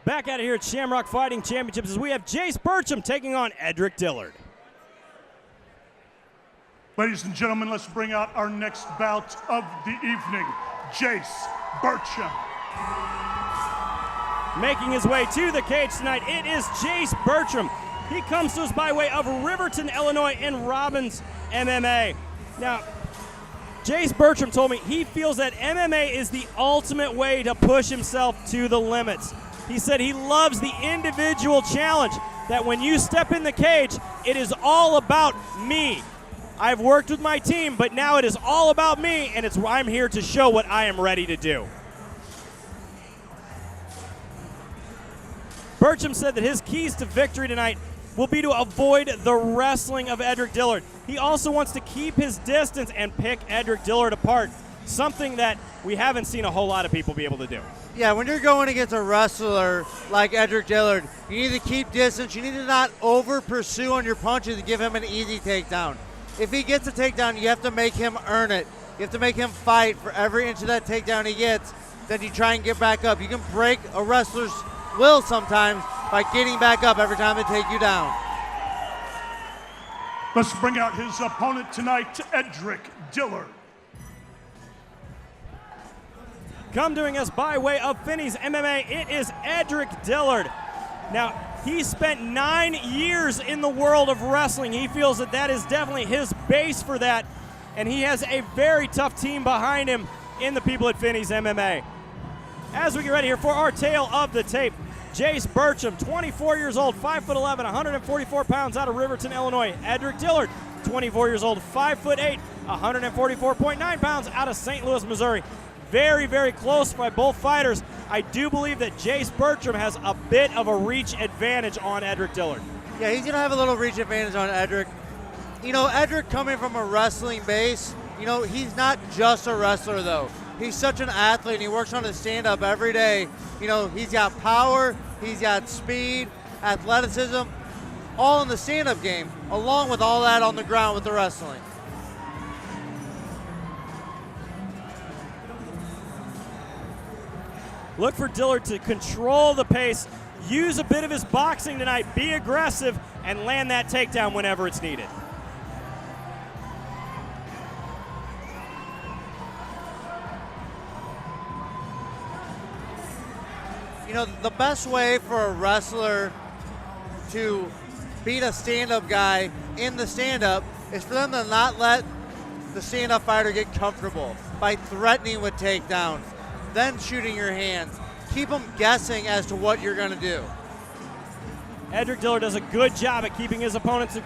Back out of here at Shamrock Fighting Championships as we have Jace Burcham taking on Edrick Dillard. Ladies and gentlemen, let's bring out our next bout of the evening, Jace Burcham. Making his way to the cage tonight, it is Jace Burcham. He comes to us by way of Riverton, Illinois in Robbins MMA. Now, Jace Burcham told me he feels that MMA is the ultimate way to push himself to the limits. He said he loves the individual challenge, that when you step in the cage, it is all about me. I've worked with my team, but now it is all about me, and I'm here to show what I am ready to do. Burcham said that his keys to victory tonight will be to avoid the wrestling of Edrick Dillard. He also wants to keep his distance and pick Edrick Dillard apart, something that we haven't seen a whole lot of people be able to do. Yeah, when you're going against a wrestler like Edrick Dillard, you need to keep distance. You need to not over-pursue on your punches and give him an easy takedown. If he gets a takedown, you have to make him earn it. You have to make him fight for every inch of that takedown he gets. Then you try and get back up. You can break a wrestler's will sometimes by getting back up every time they take you down. Let's bring out his opponent tonight, Edrick Dillard. Come doing us by way of Finney's MMA, it is Edrick Dillard. Now, he spent 9 years in the world of wrestling. He feels that that is definitely his base for that, and he has a very tough team behind him in the people at Finney's MMA. As we get ready here for our tale of the tape, Jace Burcham, 24 years old, 5'11", 144 pounds out of Riverton, Illinois. Edrick Dillard, 24 years old, 5'8", 144.9 pounds out of St. Louis, Missouri. Very, very close by both fighters. I do believe that Jace Burcham has a bit of a reach advantage on Edrick Dillard. Yeah, he's going to have a little reach advantage on Edrick. You know, Edrick coming from a wrestling base, you know, he's not just a wrestler, though. He's such an athlete, and he works on his stand-up every day. You know, he's got power, he's got speed, athleticism, all in the stand-up game, along with all that on the ground with the wrestling. Look for Dillard to control the pace, use a bit of his boxing tonight, be aggressive, and land that takedown whenever it's needed. You know, the best way for a wrestler to beat a stand-up guy in the stand-up is for them to not let the stand-up fighter get comfortable by threatening with takedowns, then shooting your hands. Keep them guessing as to what you're going to do. Edrick Dillard does a good job at keeping his opponents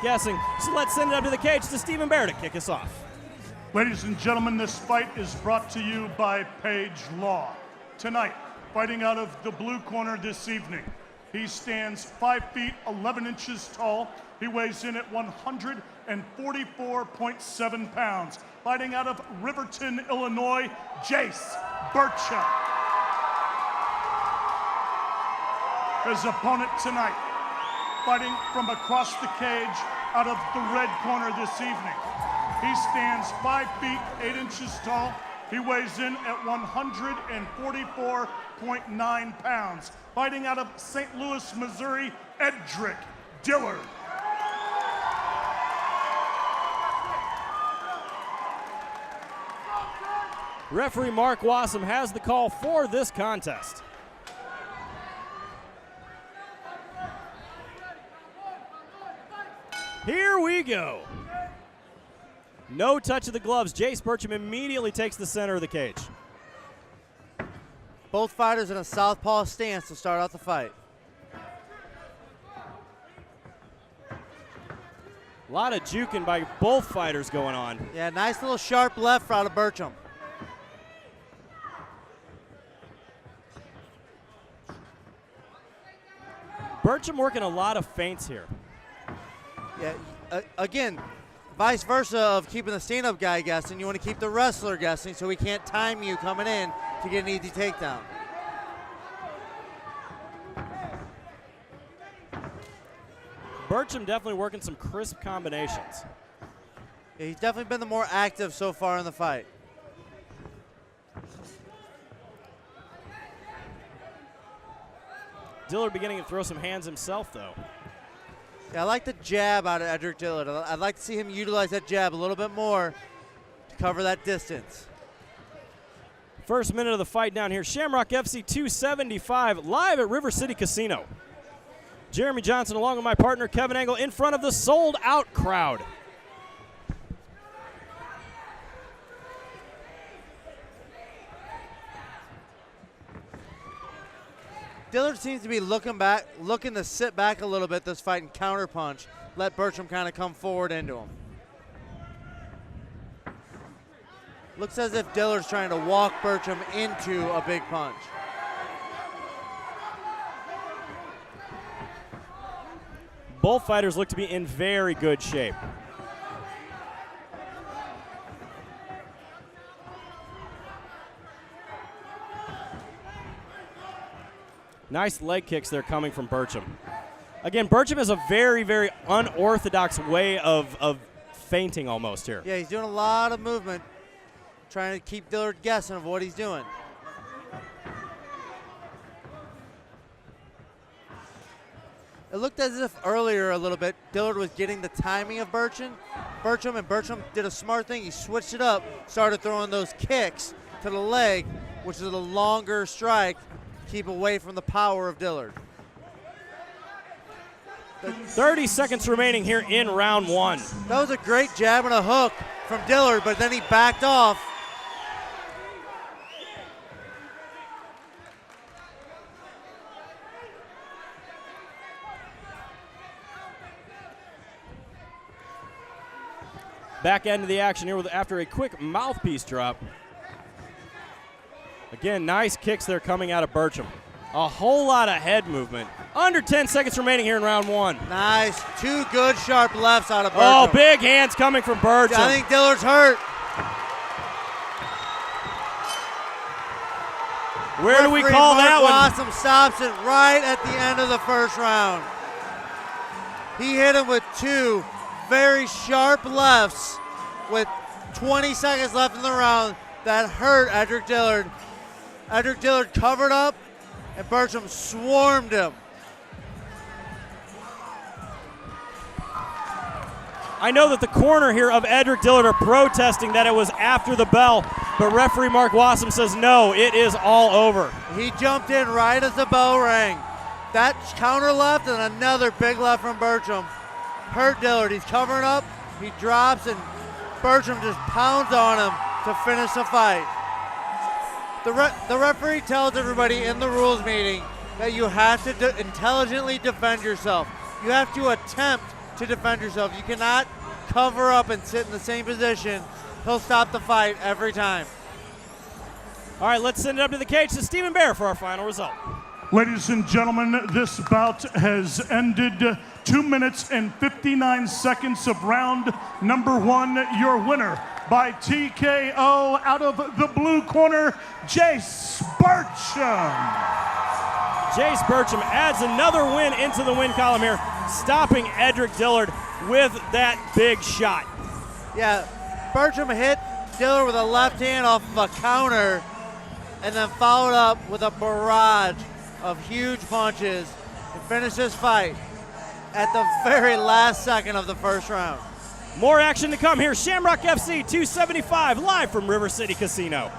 guessing. So let's send it up to the cage to Stephen Bear to kick us off. Ladies and gentlemen, this fight is brought to you by Page Law. Tonight, fighting out of the blue corner this evening, he stands 5 feet 11 inches tall. He weighs in at 144.7 pounds. Fighting out of Riverton, Illinois, Jace Burcham. His opponent tonight, fighting from across the cage out of the red corner this evening. He stands 5 feet 8 inches tall. He weighs in at 144.9 pounds. Fighting out of St. Louis, Missouri, Edrick Dillard. Referee Mark Wassam has the call for this contest. Here we go. No touch of the gloves. Jace Burcham immediately takes the center of the cage. Both fighters in a southpaw stance to start out the fight. A lot of juking by both fighters going on. Yeah, nice little sharp left out of Burcham. Burcham working a lot of feints here. Yeah, again, vice versa of keeping the stand-up guy guessing. You want to keep the wrestler guessing so he can't time you coming in to get an easy takedown. Burcham definitely working some crisp combinations. Yeah, he's definitely been the more active so far in the fight. Dillard beginning to throw some hands himself, though. Yeah, I like the jab out of Edrick Dillard. I'd like to see him utilize that jab a little bit more to cover that distance. First minute of the fight down here. Shamrock FC 275 live at River City Casino. Jeremy Johnson along with my partner Kevin Engel in front of the sold-out crowd. Dillard seems to be looking to sit back a little bit this fight and counterpunch. Let Burcham kind of come forward into him. Looks as if Dillard's trying to walk Burcham into a big punch. Both fighters look to be in very good shape. Nice leg kicks there coming from Burcham. Again, Burcham has a very, very unorthodox way of feinting almost here. Yeah, he's doing a lot of movement, trying to keep Dillard guessing of what he's doing. It looked as if earlier a little bit, Dillard was getting the timing of Burcham, and Burcham did a smart thing. He switched it up, started throwing those kicks to the leg, which is a longer strike, keep away from the power of Dillard. 30 seconds remaining here in round one. That was a great jab and a hook from Dillard, but then he backed off. Back end of the action here after a quick mouthpiece drop. Again, nice kicks there coming out of Burcham. A whole lot of head movement. Under 10 seconds remaining here in round one. Nice. Two good sharp lefts out of Burcham. Oh, big hands coming from Burcham. I think Dillard's hurt. Where do we call that one? Blossom stops it right at the end of the first round. He hit him with two very sharp lefts with 20 seconds left in the round that hurt Edrick Dillard. Edrick Dillard covered up, and Burcham swarmed him. I know that the corner here of Edrick Dillard are protesting that it was after the bell, but referee Mark Wassam says no, it is all over. He jumped in right as the bell rang. That counter left and another big left from Burcham hurt Dillard. He's covering up, he drops, and Burcham just pounds on him to finish the fight. The referee tells everybody in the rules meeting that you have to intelligently defend yourself. You have to attempt to defend yourself. You cannot cover up and sit in the same position. He'll stop the fight every time. All right, let's send it up to the cage to Stephen Bear for our final result. Ladies and gentlemen, this bout has ended 2 minutes and 59 seconds of round number one. Your winner by TKO out of the blue corner, Jace Burcham. Jace Burcham adds another win into the win column here, stopping Edrick Dillard with that big shot. Yeah, Burcham hit Dillard with a left hand off of a counter and then followed up with a barrage of huge punches and finished this fight at the very last second of the first round. More action to come here. Shamrock FC 275 live from River City Casino.